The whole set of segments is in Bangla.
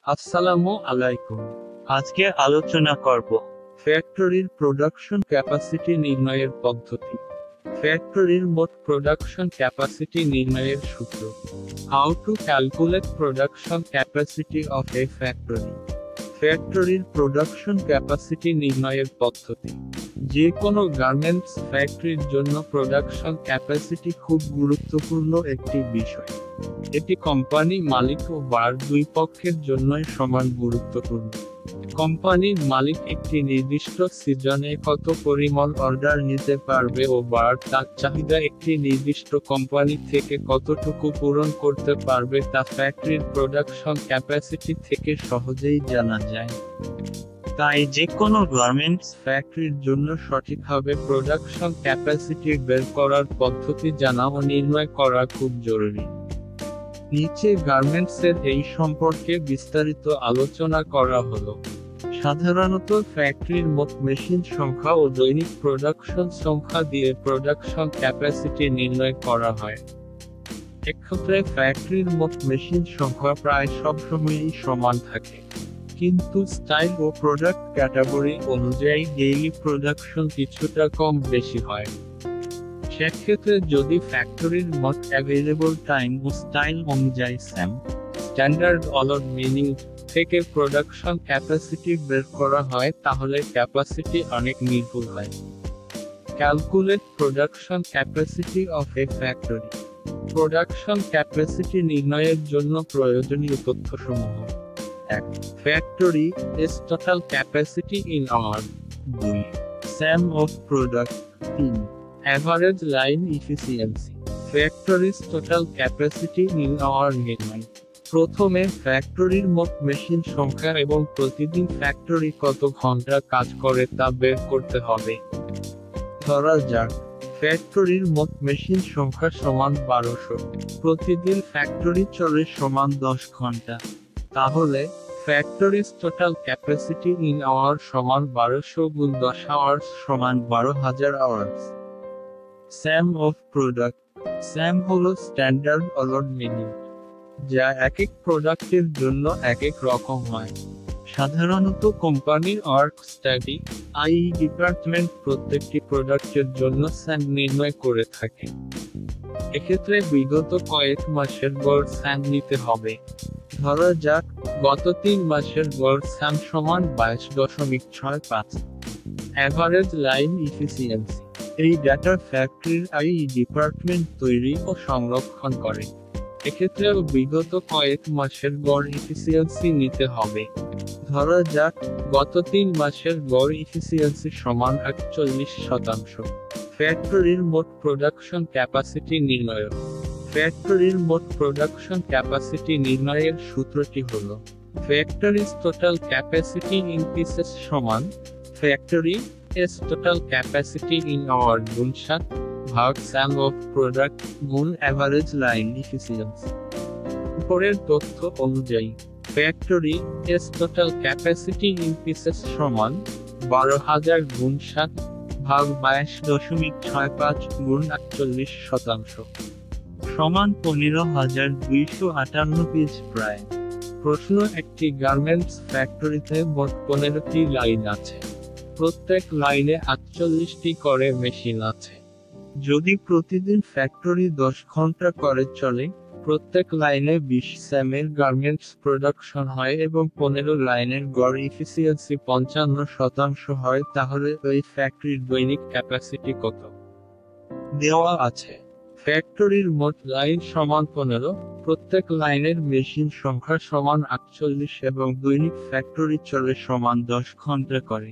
আসসালামু আলাইকুম। আজকে আলোচনা করব ফ্যাক্টরির প্রোডাকশন ক্যাপাসিটি নির্ণয়ের পদ্ধতি। ফ্যাক্টরির মোট প্রোডাকশন ক্যাপাসিটি নির্ণয়ের সূত্র। How to calculate production capacity of A factory. ফ্যাক্টরির প্রোডাকশন ক্যাপাসিটি নির্ণয়ের পদ্ধতি। যে কোনো গার্মেন্টস ফ্যাক্টরির জন্য প্রোডাকশন ক্যাপাসিটি খুব গুরুত্বপূর্ণ একটি বিষয়। এটি কোম্পানি মালিক ও বার দুই পক্ষের জন্যই সমান গুরুত্বপূর্ণ। কোম্পানির মালিক একটি নির্দিষ্ট সিজনে কত পরিমাণ অর্ডার নিতে পারবে ও বার তার চাহিদা একটি নির্দিষ্ট কোম্পানি থেকে কতটুকু পূরণ করতে পারবে তা ফ্যাক্টরির প্রোডাকশন ক্যাপাসিটি থেকে সহজেই জানা যায়। তাই যে কোনো গার্মেন্টস ফ্যাক্টরির জন্য সঠিকভাবে প্রোডাকশন ক্যাপাসিটি বের করার পদ্ধতি জানা ও নির্ণয় করা খুব জরুরি। নিচে গার্মেন্টসের এই সম্পর্কে বিস্তারিত আলোচনা করা হলো। সাধারণত ফ্যাক্টরির মোট মেশিন সংখ্যা ও দৈনিক প্রোডাকশন সংখ্যা দিয়ে প্রোডাকশন ক্যাপাসিটি নির্ণয় করা হয়। এক্ষেত্রে ফ্যাক্টরির মোট মেশিন সংখ্যা প্রায় সবসময়ই সমান থাকে, কিন্তু স্টাইল ও প্রোডাক্ট ক্যাটাগরি অনুযায়ী ডেইলি প্রোডাকশন কিছুটা কম বেশি হয়। সেক্ষেত্রে যদি ফ্যাক্টরির মোট অ্যাভেলেবল টাইম ও স্টাইল অনুযায়ী স্ট্যান্ডার্ড অর্ডার মিনিং থেকে প্রোডাকশন ক্যাপাসিটি বের করা হয় তাহলে ক্যাপাসিটি অনেক নির্ভুল হয়। Calculate production capacity of A factory. Production capacity নির্ণয়ের জন্য প্রয়োজনীয় তথ্যসমূহ: 1. Factory is total capacity in hour. 2. Sum of product. 3. Average line efficiency. Factory's total capacity in hour নির্ণয়। প্রথমে ফ্যাক্টরির মোট মেশিন সংখ্যা এবং প্রতিদিন ফ্যাক্টরি কত ঘন্টা কাজ করে তা বের করতে হবে। ধরা যাক ফ্যাক্টরির মোট মেশিন সংখ্যা সমান 1200, প্রতিদিন ফ্যাক্টরি চলে সমান 10 ঘন্টা। তাহলে factories total capacity in hour সমান 1200 গুণ 10 আওয়ার্স সমান 12,000 hours. Sam of product. Sam হলো স্ট্যান্ডার্ড অর্ডার মিনিট, যা এক এক প্রোডাক্টের জন্য এক এক রকম হয়। সাধারণত কোম্পানির ওয়ার্ক স্টাডি ডিপার্টমেন্ট প্রত্যেকটি প্রোডাক্টের জন্য স্যাম নির্ণয় করে থাকে। এক্ষেত্রে বিগত কয়েক মাসের গড় স্যাম নিতে হবে। ধরা যাক গত 3 মাসের গড় স্যাম সমান 22.65। Average line efficiency. এই ডাটা ফ্যাক্টরির ডিপার্টমেন্ট তৈরি ও সংরক্ষণ করে। এক্ষেত্রেও বিগত কয়েক মাসের গড় ইফিসিয়েন্সি নিতে হবে। ধরা যাক গত 3 মাসের গড় ইফিসিয়েন্সি সমান 41%। ফ্যাক্টরির মোট প্রোডাকশন ক্যাপাসিটি নির্ণয়। ফ্যাক্টরির মোট প্রোডাকশন ক্যাপাসিটি নির্ণয়ের সূত্রটি হল factory's total capacity in pieces সমান factory's total capacity in hour গুণ 7 ভাগ সাম অফ প্রোডাক্ট গুণ অ্যাভারেজ লাইন ইফিসিয়েন্সি। উপরের তথ্য অনুযায়ী factory's total capacity in pieces সমান 12,000 গুণ 7 ভাগ 22.65 গুণ 48% সমান 15,258 পিস প্রায়। প্রশ্ন: একটি গার্মেন্টস ফ্যাক্টরিতে মোট 15টি লাইন আছে। প্রত্যেক লাইনে 48টি করে মেশিন আছে। যদি প্রতিদিন ফ্যাক্টরি 10 ঘন্টা করে চলে, প্রত্যেক লাইনে 20 স্যামের গার্মেন্টস প্রোডাকশন হয় এবং 15 লাইনের গড় ইফিসিয়েন্সি 55% হয়, তাহলে ওই ফ্যাক্টরির দৈনিক ক্যাপাসিটি কত? দেওয়া আছে। ফ্যাক্টরির মোট লাইন সমান 15, প্রত্যেক লাইনের মেশিন সংখ্যা সমান 48 এবং দৈনিক ফ্যাক্টরি চলে সমান 10 ঘন্টা করে।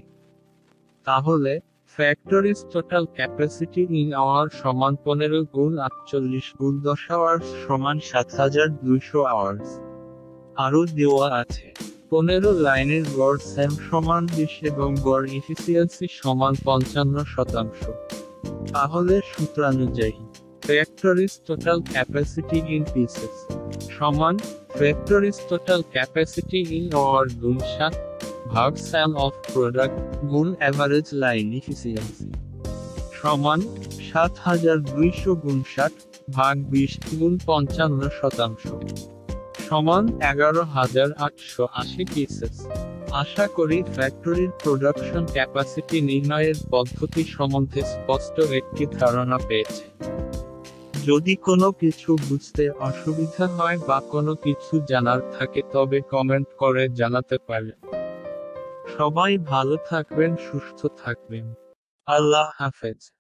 তাহলে factories total capacity in hour সমান 15 গুণ 48 গুণ 10 আওয়ার্স সমান 7,200 আওয়ার্স। আরও দেওয়া আছে 15 লাইনের গড় স্যাম সমান 20 এবং গড় ইফিসিয়েন্সি সমান 55%। তাহলে সূত্রানুযায়ী factory's total capacity in pieces সমান factory's total capacity in hour গুণ 7 ভাগ সাম অফ প্রোডাক্ট গুণ অ্যাভারেজ লাইন ইফিসিয়েন্সি সমান 7,200 গুণ 7 ভাগ 20 গুণ 55%। সমান 11,880 পিসেস। আশা করি ফ্যাক্টরির প্রোডাকশন ক্যাপাসিটি নির্ণয়ের পদ্ধতি সম্বন্ধে স্পষ্ট একটি ধারণা পেয়েছে। যদি কোনো কিছু বুঝতে অসুবিধা হয় বা কোনো কিছু জানার থাকে তবে কমেন্ট করে জানাতে পারেন। সবাই ভালো থাকবেন, সুস্থ থাকবেন। আল্লাহ হাফেজ।